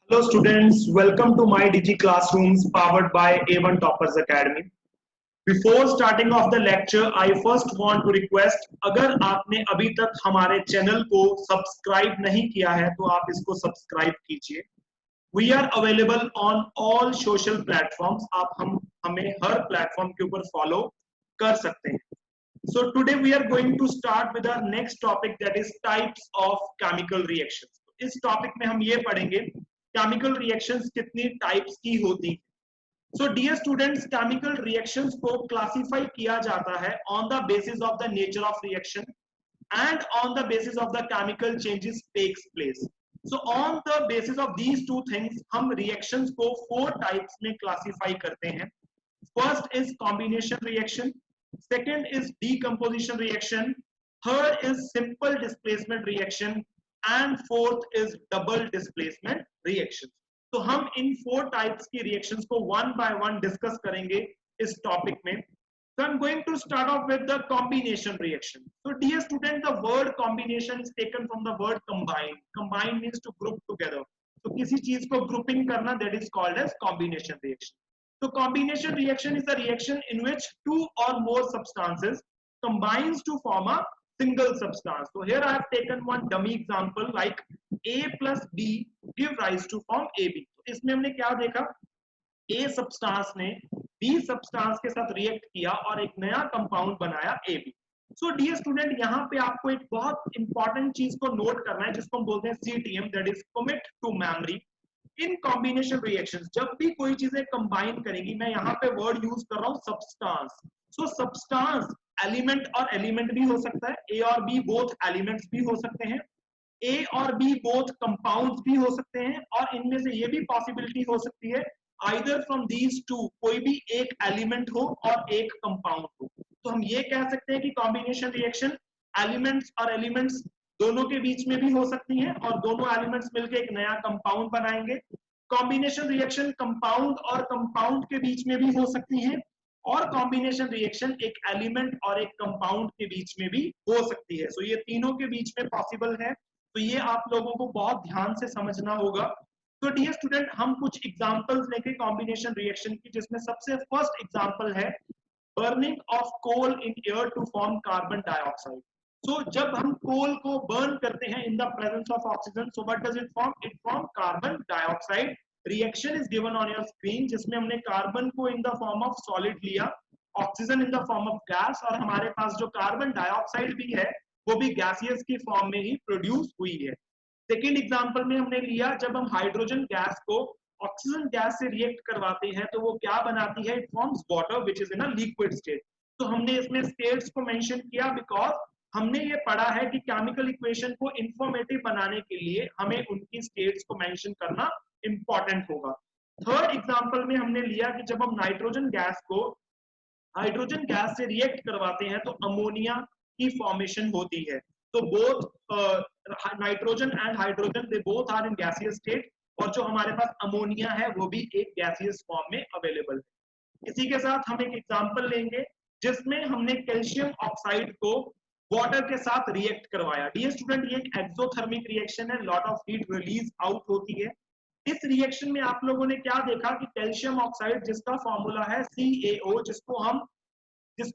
Hello students, welcome to my Digi Classrooms powered by A1 Toppers Academy. Before starting off the lecture, I first want to request अगर आपने अभी तक हमारे channel को subscribe नहीं किया है तो आप इसको सब्सक्राइब कीजिए. We are available on all social platforms. आप हमें हर प्लेटफॉर्म के ऊपर फॉलो कर सकते हैं. So today we are going to start with our next topic, that is types of chemical reactions. इस टॉपिक में हम ये पढ़ेंगे केमिकल रिएक्शंस कितनी टाइप्स की होती है. So dear students, chemical reactions को क्लासिफाई किया जाता है on the basis of the nature of reaction and on the basis of the chemical changes takes place. So on the basis of these two things हम reactions को 4 types में classify करते हैं. First is combination reaction, second is decomposition reaction, third is simple displacement reaction and fourth is double displacement reaction. तो हम इन 4 types की reactions को one by one discuss करेंगे इस टॉपिक में. So I'm going to start off with the combination reaction. So dear student, the word combination is taken from the word combine. Combine means to group together. तो किसी चीज को grouping करना, that is called as combination reaction. So combination reaction is a reaction in which 2 or more substances combines to form a single substance. So here I have taken one dummy example like A plus B give rise to form AB. तो इसमें हमने क्या देखा, A substance ने B substance के साथ react किया और एक नया कंपाउंड बनाया AB. So dear student, यहाँ पे आपको एक बहुत इंपॉर्टेंट चीज को नोट करना है जिसको हम बोलते हैं CTM, that is commit to memory. In combination reactions जब भी कोई चीजें कंबाइन करेंगी, मैं यहाँ पे वर्ड यूज कर रहा हूँ सब्सटेंस. सो सब्सटेंस एलिमेंट और एलिमेंट भी हो सकता है, ए और बी बोथ एलिमेंट्स भी हो सकते हैं, ए और बी बोथ कंपाउंड्स भी हो सकते हैं, और इनमें से ये भी पॉसिबिलिटी हो सकती है आइदर फ्रॉम दीज टू कोई भी एक एलिमेंट हो और एक कंपाउंड हो. तो हम ये कह सकते हैं कि कॉम्बिनेशन रिएक्शन एलिमेंट्स और एलिमेंट्स दोनों के बीच में भी हो सकती हैं और दोनों एलिमेंट्स मिलकर एक नया कंपाउंड बनाएंगे. कॉम्बिनेशन रिएक्शन कंपाउंड और कंपाउंड के बीच में भी हो सकती है, और कॉम्बिनेशन रिएक्शन एक एलिमेंट और एक कंपाउंड के बीच में भी हो सकती है. सो ये तीनों के बीच में पॉसिबल है. तो ये आप लोगों को बहुत ध्यान से समझना होगा. तो डियर स्टूडेंट, हम कुछ एग्जांपल्स लेंगे कॉम्बिनेशन रिएक्शन की, जिसमें सबसे फर्स्ट एग्जांपल है burning of coal in air to form carbon dioxide. So, जब हम कोल को बर्न करते हैं in the presence of oxygen, so what does it form? It form carbon dioxide. Reaction is given on your screen, जिसमें हमने carbon को in the form of solid लिया, oxygen in the form of gas, और हमारे पास जो carbon dioxide भी है वो भी गैसियस की फॉर्म में ही प्रोड्यूस हुई है. सेकेंड एग्जांपल में हमने लिया जब हम हाइड्रोजन गैस को ऑक्सीजन गैस से रिएक्ट करवाते हैं तो वो क्या बनाती है? It forms water which is in a liquid state. तो हमने इसमें स्टेट्स को मेंशन किया बिकॉज हमने ये पढ़ा है कि केमिकल इक्वेशन को इंफॉर्मेटिव बनाने के लिए हमें उनकी स्टेट्स को मेंशन करना इंपॉर्टेंट होगा. थर्ड एग्जांपल में हमने लिया कि जब हम नाइट्रोजन गैस को हाइड्रोजन गैस से रिएक्ट करवाते हैं तो अमोनिया की फॉर्मेशन होती है. तो both nitrogen and hydrogen they both are in gaseous state, और जो हमारे पास अमोनिया है वो भी एक गैसियस फॉर्म में अवेलेबल है. इसी के साथ हम एक एग्जांपल लेंगे जिसमें हमने कैल्शियम ऑक्साइड को वाटर के साथ रिएक्ट करवाया. डियर स्टूडेंट, ये एक एक्सोथर्मिक रिएक्शन है, lot of heat release out होती है. इस रिएक्शन में आप लोगों ने क्या देखा कि कैल्शियम ऑक्साइड जिसका फॉर्मूला है CaO, जिसको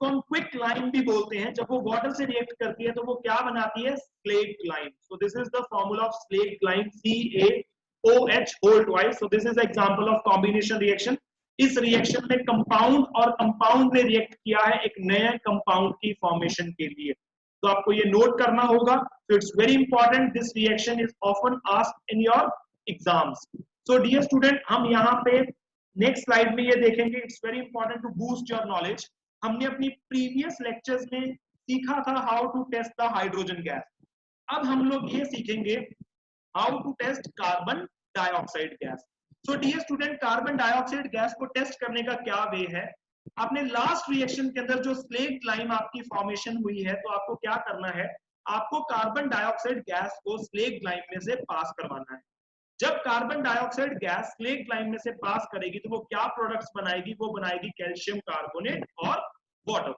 हम क्विक लाइम भी बोलते हैं, जब वो वाटर से रिएक्ट करती है तो वो क्या बनाती है? Slate lime. So this is the formula of slate lime, CaOH whole twice. So this is the example of combination reaction. इस रिएक्शन में कंपाउंड और कंपाउंड ने रिएक्ट किया है एक नए कंपाउंड की फॉर्मेशन के लिए. तो आपको ये नोट करना होगा. So it's very important. This reaction is often asked in your exams. So dear student, हम यहाँ पे नेक्स्ट स्लाइड में ये देखेंगे. It's very important to boost your knowledge. हमने अपनी प्रीवियस लेक्चर्स में सीखा था how to test the hydrogen gas. अब हम लोग ये सीखेंगे how to test carbon dioxide gas. So dear student, carbon dioxide gas को टेस्ट करने का क्या वे है? आपने लास्ट रिएक्शन के अंदर जो स्लेट लाइम आपकी फॉर्मेशन हुई है, तो आपको क्या करना है? आपको कार्बन डाइऑक्साइड गैस को स्लेट लाइम में से पास करवाना है. जब carbon dioxide gas slate lime में से पास करेगी तो वो क्या प्रोडक्ट्स बनाएगी? वो बनाएगी कैल्शियम कार्बोनेट और वाटर.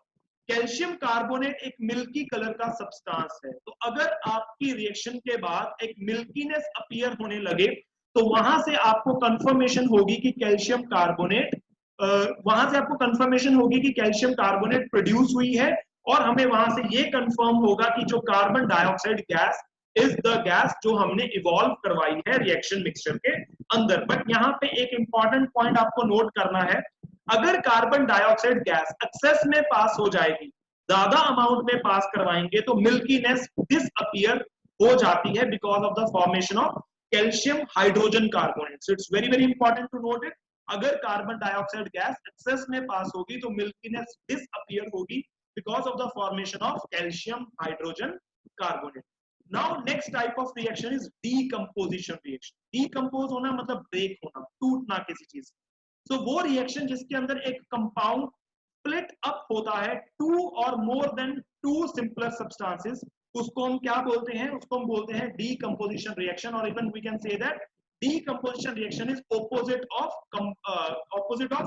कैल्शियम कार्बोनेट एक मिल्की कलर का सब्सटेंस है. तो अगर आपकी रिएक्शन के बाद एक मिल्कीनेस अपीयर होने लगे तो वहां से आपको कंफर्मेशन होगी कि कैल्शियम कार्बोनेट वहां से आपको कंफर्मेशन होगी कि कैल्शियम कार्बोनेट प्रोड्यूस हुई है, और हमें वहां से ये कंफर्म होगा कि जो carbon dioxide gas is the gas जो हमने इवॉल्व करवाई है रिएक्शन मिक्सचर के अंदर। बट यहाँ पे एक इंपॉर्टेंट पॉइंट आपको नोट करना है, अगर कार्बन डाइऑक्साइड गैस एक्सेस में पास हो जाएगी, ज्यादा अमाउंट में पास करवाएंगे, तो मिल्कीनेस डिसअपीयर हो जाती है because of the formation of calcium hydrogen carbonate. So it's very very important to note it, अगर कार्बन डाइऑक्साइड गैस एक्सेस में पास होगी तो मिल्कीनेस डिसअपीयर होगी because of the formation of calcium hydrogen carbonate. Now next type of reaction is decomposition reaction. Decompose होना मतलब break होना, टूटना किसी चीज। सो वो रिएक्शन जिसके अंदर एक कंपाउंड स्प्लिट अप होता है टू और more than two simpler substances, उसको हम क्या बोलते हैं? उसको हम बोलते हैं डीकंपोजिशन रिएक्शन, और even we can say that decomposition reaction is opposite of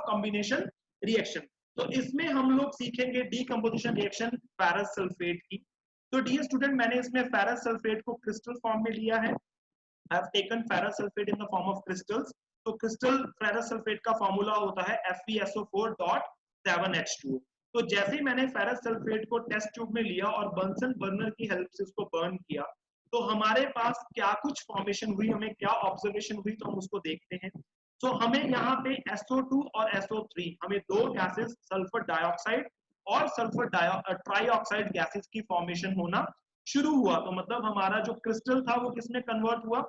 combination reaction. तो इसमें हम लोग सीखेंगे डीकंपोजिशन रिएक्शन फेरस सल्फेट की। तो डियर स्टूडेंट, मैंने इसमें फेरस सल्फेट को क्रिस्टल फॉर्म में लिया है। I have taken ferrous sulphate in the form of crystals. तो क्रिस्टल फेरस सल्फेट का फॉर्मूला होता है FeSO4.7H2O। तो जैसे ही मैंने फेरस सल्फेट को टेस्ट ट्यूब में लिया और बंसन बर्नर की हेल्प से उसको बर्न किया, तो हमारे पास क्या कुछ फॉर्मेशन हुई, हमें क्या ऑब्जर्वेशन हुई, तो हम उसको देखते हैं। तो हमें यहाँ पे SO2 और SO3, हमें दो गैसेस सल्फर डाइऑक्साइड और सल्फर ट्राइऑक्साइड गैसेस की फॉर्मेशन होना शुरू हुआ। तो मतलब हमारा जो क्रिस्टल था वो किसमें कन्वर्ट हुआ?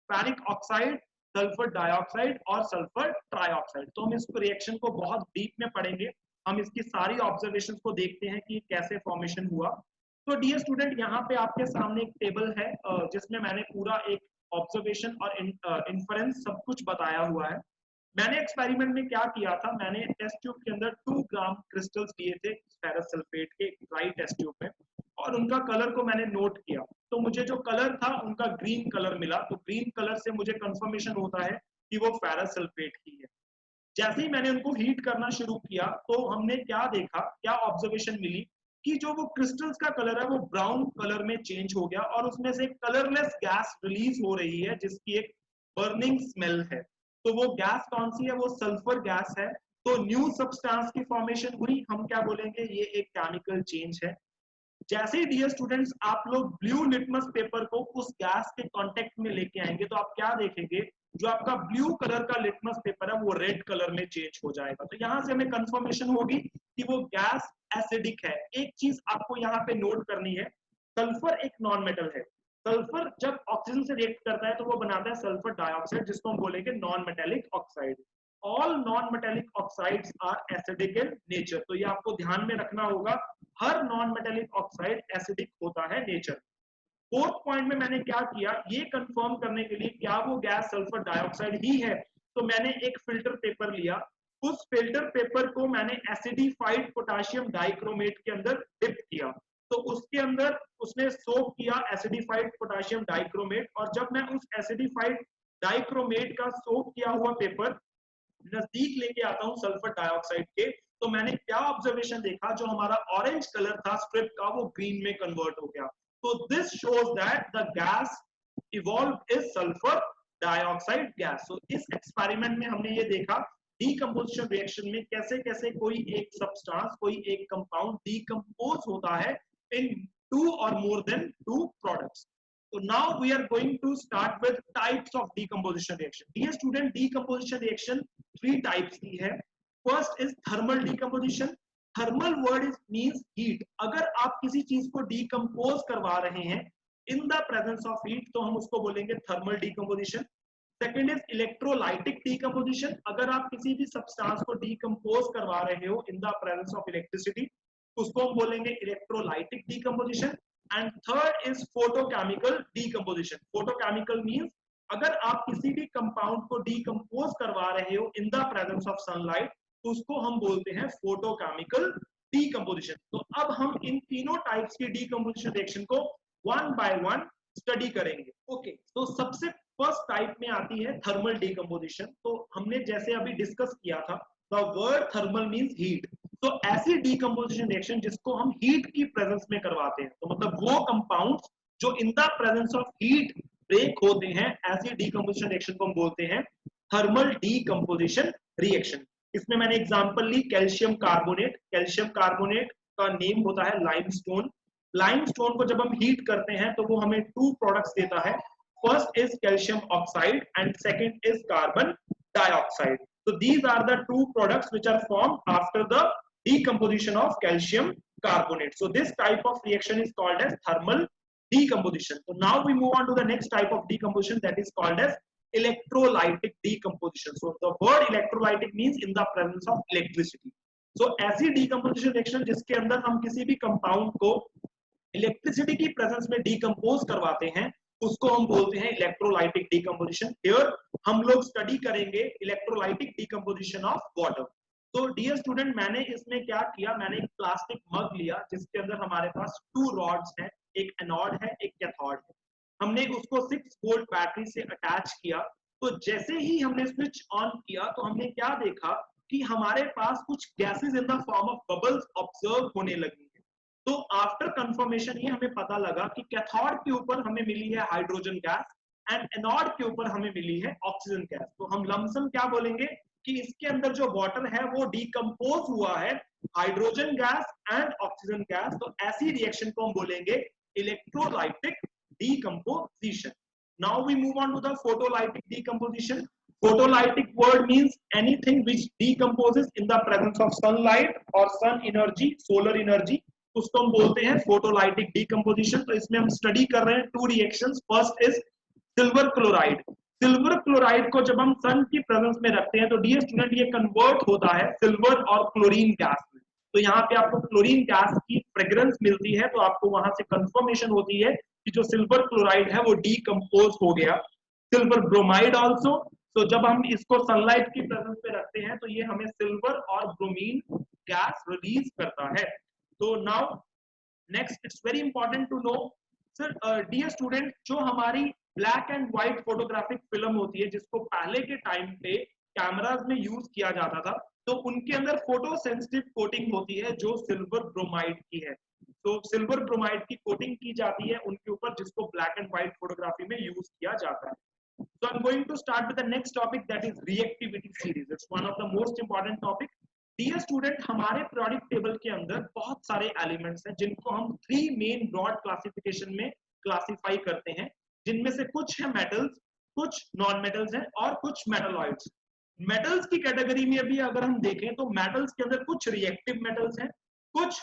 फेरिक ऑक्साइड, सल्फर डाइऑक्साइड और सल्फर ट्राइऑक्साइड। तो हम इस रिएक्शन को बहुत डीप में पढ़ेंगे, हम इसकी सारी ऑब्जर्वेशंस को देखते हैं कि कैसे फॉर्मेशन हुआ। तो डियर स्टूडेंट, यहाँ पे आपके सामने एक टेबल है जिसमें मैंने पूरा एक ऑब्जर्वेशन और इन्फरेंस सब कुछ बताया हुआ है। मैंने एक्सपेरिमेंट में क्या किया था, मैंने टेस्ट ट्यूब के अंदर 2 ग्राम क्रिस्टल्स लिए थे फेरस सल्फेट के ड्राई टेस्ट ट्यूब में, और उनका कलर को मैंने नोट किया। तो मुझे जो कलर था उनका ग्रीन कलर मिला। तो ग्रीन कलर से मुझे कंफर्मेशन होता है कि वो फेरस सल्फेट की है। जैसे ही मैंने उनको हीट करना शुरू किया तो हमने क्या देखा, क्या ऑब्जर्वेशन मिली कि जो वो क्रिस्टल्स का कलर है वो ब्राउन कलर में चेंज हो गया, और उसमें से कलरलेस गैस रिलीज हो रही है जिसकी एक बर्निंग स्मेल है। तो वो गैस कौन सी है? वो सल्फर गैस है। तो न्यू सब्सटेंस की फॉर्मेशन हुई, हम क्या बोलेंगे? ये एक केमिकल चेंज है। जैसे ही डियर स्टूडेंट्स आप लोग ब्लू लिटमस पेपर को उस गैस के कांटेक्ट में लेके आएंगे तो आप क्या देखेंगे? जो आपका ब्लू कलर का लिटमस पेपर है वो रेड कलर में चेंज हो जाएगा। तो यहां से हमें कंफर्मेशन होगी कि वो गैस एसिडिक है। एक चीज आपको यहाँ पे नोट करनी है, सल्फर एक नॉन मेटल है। सल्फर जब ऑक्सीजन से रिएक्ट करता है तो वो बनाता है सल्फर डाइऑक्साइड, जिसको हम बोलेंगे non metallic oxide. All non metallic oxides are acidic in nature. तो ये आपको ध्यान में रखना होगा, हर नॉन मेटेलिक ऑक्साइड एसिडिक होता है नेचर। फोर्थ पॉइंट में मैंने क्या किया, ये कंफर्म करने के लिए क्या वो गैस सल्फर डाइऑक्साइड ही है, तो मैंने एक फिल्टर पेपर लिया। उस फिल्टर पेपर को मैंने एसिडिफाइड पोटेशियम डाइक्रोमेट के अंदर डिप किया। तो उसके अंदर उसने सोक किया एसिडिफाइड पोटेशियम डाइक्रोमेट, और जब मैं उस एसिडिफाइड डाइक्रोमेट का सोक किया हुआ पेपर नजदीक लेके आता हूं सल्फर डाइऑक्साइड के, तो मैंने क्या ऑब्जर्वेशन देखा? जो हमारा ऑरेंज कलर था स्ट्रिप का वो ग्रीन में कन्वर्ट हो गया। तो this shows that the gas evolve is sulphur dioxide gas. So इस एक्सपेरिमेंट में हमने ये देखा डीकंपोजिशन रिएक्शन में कैसे कैसे कोई एक सब्सटेंस, कोई एक कंपाउंड डीकंपोज होता है इन 2 और more then 2 products. So now we are going to start with types of decomposition reaction. Dear student, decomposition reaction 3 types की है. First is thermal decomposition. Thermal word is means heat. अगर आप किसी चीज को decompose करवा रहे हैं in the presence of heat तो हम उसको बोलेंगे thermal decomposition. Second is electrolytic decomposition. अगर आप किसी भी substance को decompose करवा रहे हो in the presence of electricity उसको हम बोलेंगे electrolytic decomposition. And third is photochemical decomposition. Photochemical means अगर आप किसी भी कंपाउंड को डीकंपोज करवा रहे हो इन द प्रेजेंस ऑफ सनलाइट तो उसको हम बोलते हैं फोटोकेमिकल डीकंपोजिशन। तो अब हम इन तीनों टाइप्स की डीकंपोजिशन रिएक्शन को वन बाय वन स्टडी करेंगे। ओके, तो सबसे फर्स्ट टाइप में आती है थर्मल डीकंपोजिशन। तो हमने जैसे अभी डिस्कस किया था the word thermal means heat. तो ऐसी डीकंपोजिशन रिएक्शन जिसको हम हीट की प्रेजेंस में करवाते हैं, तो मतलब वो कंपाउंड्स जो in the presence of heat break होते हैं, ऐसी डीकंपोजिशन रिएक्शन को हम बोलते हैं थर्मल डीकंपोजिशन रिएक्शन। इसमें मैंने एग्जांपल ली कैल्शियम कार्बोनेट। कैल्शियम कार्बोनेट का नेम होता है लाइमस्टोन। लाइमस्टोन को जब हम हीट करते हैं तो वो हमें टू प्रोडक्ट्स देता है, first is calcium oxide and second is carbon dioxide. So these are the two products which are formed after the decomposition of calcium carbonate. So this type of reaction is called as thermal decomposition. So now we move on to the next type of decomposition that is called as electrolytic decomposition. So the word electrolytic means in the presence of electricity. So ऐसी decomposition reaction जिसके अंदर हम किसी भी compound को electricity की presence में decompose करवाते हैं उसको हम बोलते हैं इलेक्ट्रोलाइटिक डीकंपोजिशन। हियर हम लोग स्टडी करेंगे इलेक्ट्रोलाइटिक डीकंपोजिशन ऑफ वाटर। तो डियर स्टूडेंट, मैंने इसमें क्या किया, मैंने एक प्लास्टिक मग लिया जिसके अंदर हमारे पास टू रॉड्स हैं, एक एनोड है एक कैथोड है। हमने उसको 6 वोल्ट बैटरी से अटैच किया। तो जैसे ही हमने स्विच ऑन किया तो हमने क्या देखा कि हमारे पास कुछ gases in the form of bubbles observe होने लगी। तो आफ्टर कंफर्मेशन ये हमें पता लगा कि कैथोड के ऊपर हमें मिली है हाइड्रोजन गैस एंड एनोड के ऊपर हमें मिली है ऑक्सीजन गैस। तो हम लमसम क्या बोलेंगे कि इसके अंदर जो वाटर है वो डीकंपोज हुआ है hydrogen gas and oxygen gas. तो ऐसी रिएक्शन को हम बोलेंगे electrolytic decomposition. Now we move on to the photolytic decomposition. Photolytic word means anything which decomposes in the presence of sunlight or sun energy, solar energy, उसको हम बोलते हैं photolytic decomposition. तो इसमें हम स्टडी कर रहे हैं two reactions. First is silver chloride. Silver chloride को जब हम सन की प्रेजेंस में रखते हैं तो डियर स्टूडेंट ये कन्वर्ट होता है सिल्वर और क्लोरीन गैस में। तो यहाँ पे आपको क्लोरीन गैस की फ्रेग्रेंस मिलती है, तो आपको वहां से कंफर्मेशन होती है कि जो सिल्वर क्लोराइड है वो डीकंपोज हो गया। Silver bromide also. तो जब हम इसको सनलाइट की प्रेजेंस में रखते हैं तो ये हमें सिल्वर और ब्रोमीन गैस रिलीज करता है। तो now next it's very important to know sir dear student, जो हमारी black and white photographic film होती है जिसको पहले के टाइम पे कैमरास में यूज किया जाता था, तो उनके अंदर फोटो सेंसिटिव कोटिंग होती है जो सिल्वर ब्रोमाइड की है। तो सिल्वर ब्रोमाइड की कोटिंग की जाती है उनके ऊपर जिसको ब्लैक एंड व्हाइट फोटोग्राफी में यूज किया जाता है। So I'm going to start with the next topic, that is reactivity series. It's one of the most important topic. Dear student, हमारे periodic table के अंदर बहुत सारे elements हैं जिनको हम 3 main broad classification में classify करते हैं, जिनमें से कुछ है metals, कुछ non metals हैं और कुछ metalloids। metals की कैटेगरी में अभी अगर हम देखें तो metals के अंदर कुछ reactive metals हैं, कुछ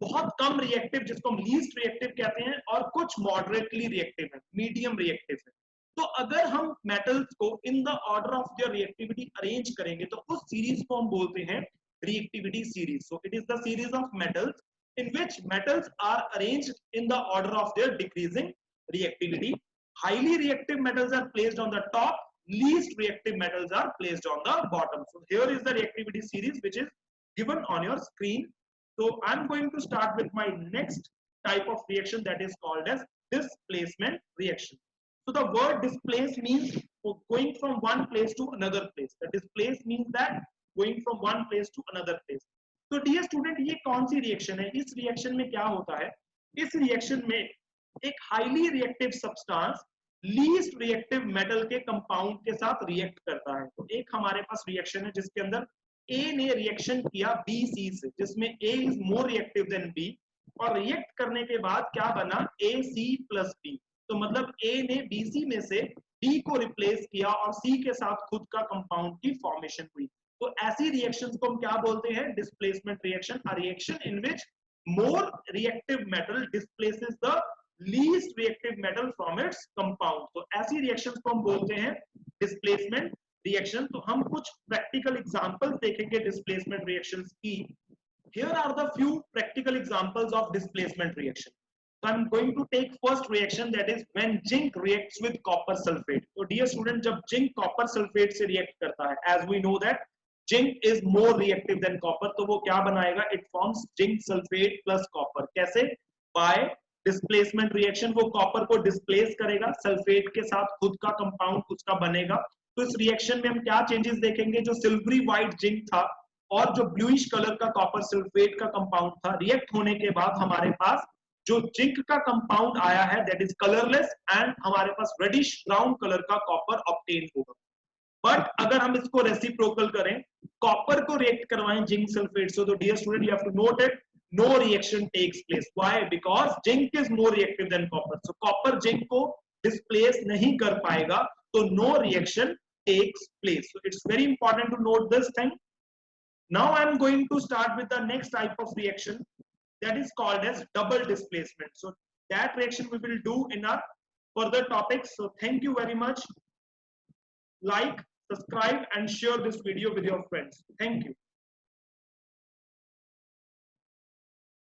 बहुत कम रिएक्टिव जिसको हम लीस्ट रिएक्टिव कहते हैं, और कुछ मॉडरेटली रिएक्टिव है, मीडियम रिएक्टिव है। तो अगर हम मेटल्स को in the order of their reactivity arrange करेंगे तो उस सीरीज को हम बोलते हैं reactivity series. So it is the series of metals in which metals are arranged in the order of their decreasing reactivity. Highly reactive metals are placed on the top, least reactive metals are placed on the bottom. So here is the reactivity series which is given on your screen. So I'm going to start with my next type of reaction that is called as displacement reaction. So the word displace means going from one place to another place. The displace means that going from one place to another place. So dear student, ये कौन सी reaction है? इस reaction में क्या होता है? इस reaction में एक highly reactive substance least reactive metal के कंपाउंड के साथ रिएक्ट करता है। तो एक हमारे पास रिएक्शन है जिसके अंदर A ने रिएक्शन किया BC से, जिसमें A is more reactive then B, और रिएक्ट करने के बाद क्या बना AC प्लस B। तो मतलब A ने BC में से D को रिप्लेस किया और C के साथ खुद का कंपाउंड की फॉर्मेशन हुई। तो ऐसी रिएक्शंस को हम क्या बोलते हैं? Displacement reaction. A reaction in which more reactive metal displaces the least reactive metal from its compound. तो ऐसी रिएक्शंस को हम बोलते हैं डिस्प्लेसमेंट रिएक्शन। तो हम कुछ प्रैक्टिकल एग्जांपल्स देखेंगे डिस्प्लेसमेंट रिएक्शंस की। Here are the few practical examples of displacement reaction. So I'm going to take first reaction, that is when zinc reacts with copper sulfate. So dear student, जब zinc copper sulfate से react करता है, as we know that zinc is more reactive than copper, तो वो क्या बनाएगा? It forms zinc sulfate plus copper. कैसे? By displacement reaction। वो copper को displace करेगा, sulfate के साथ खुद का compound उसका बनेगा। तो इस रिएक्शन में हम क्या चेंजेस देखेंगे? जो सिल्वरी व्हाइट जिंक था और जो ब्लूइश कलर का कॉपर सल्फेट का कंपाउंड था, रिएक्ट होने के बाद हमारे पास जो जिंक का कंपाउंड आया है दैट इज कलरलेस एंड हमारे पास रेडिश ब्राउन कलर का कॉपर ऑब्टेन होगा। बट अगर हम इसको रेसिप्रोकल करें, कॉपर को रिएक्ट करवाएं जिंक सल्फेट से, तो dear student you have to note it, no reaction takes place. Why? Because zinc is more reactive than copper, so copper zinc को डिस्प्लेस नहीं कर पाएगा, तो no reaction takes place. So it's very important to note this thing. Now I am going to start with the next type of reaction that is called as double displacement. So that reaction we will do in our further topics. So thank you very much. Like, subscribe and share this video with your friends. Thank you.